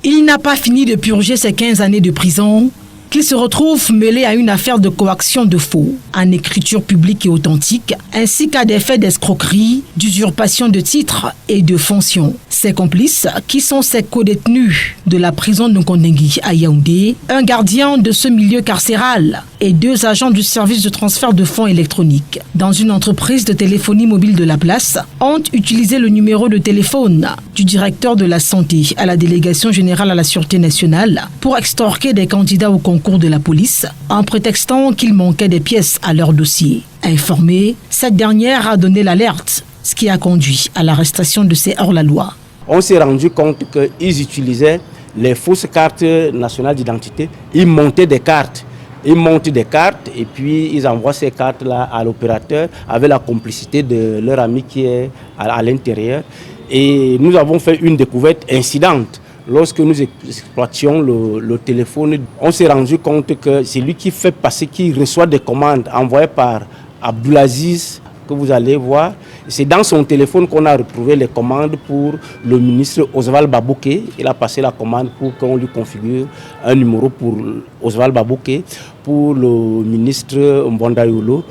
Il n'a pas fini de purger ses 15 années de prison qu'il se retrouve mêlé à une affaire de coaction de faux en écriture publique et authentique, ainsi qu'à des faits d'escroquerie, d'usurpation de titres et de fonctions. Ses complices, qui sont ses co-détenus de la prison de Nkondengui à Yaoundé, un gardien de ce milieu carcéral et 2 agents du service de transfert de fonds électroniques dans une entreprise de téléphonie mobile de la place, ont utilisé le numéro de téléphone du directeur de la santé à la délégation générale à la sûreté nationale pour extorquer des candidats au concours de la police en prétextant qu'il manquait des pièces à leur dossier. Informée, cette dernière a donné l'alerte, ce qui a conduit à l'arrestation de ces hors-la-loi. On s'est rendu compte qu'ils utilisaient les fausses cartes nationales d'identité. Ils montaient des cartes. Ils montent des cartes et puis ils envoient ces cartes-là à l'opérateur avec la complicité de leur ami qui est à l'intérieur. Et nous avons fait une découverte incidente. Lorsque nous exploitions le téléphone, on s'est rendu compte que c'est lui qui fait passer, qui reçoit des commandes envoyées par Abdoulaziz, que vous allez voir. C'est dans son téléphone qu'on a retrouvé les commandes pour le ministre Oswald Babouké. Il a passé la commande pour qu'on lui configure un numéro pour Oswald Babouké, pour le ministre Mbondayolo,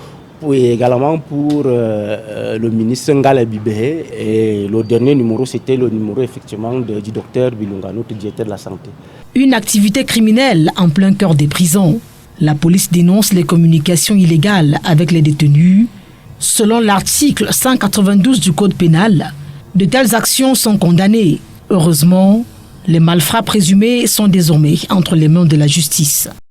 et également pour le ministre Ngale Bibé. Et le dernier numéro, c'était le numéro effectivement du docteur Bilunga, notre directeur de la santé. Une activité criminelle en plein cœur des prisons. La police dénonce les communications illégales avec les détenus. Selon l'article 192 du Code pénal, de telles actions sont condamnées. Heureusement, les malfrats présumés sont désormais entre les mains de la justice.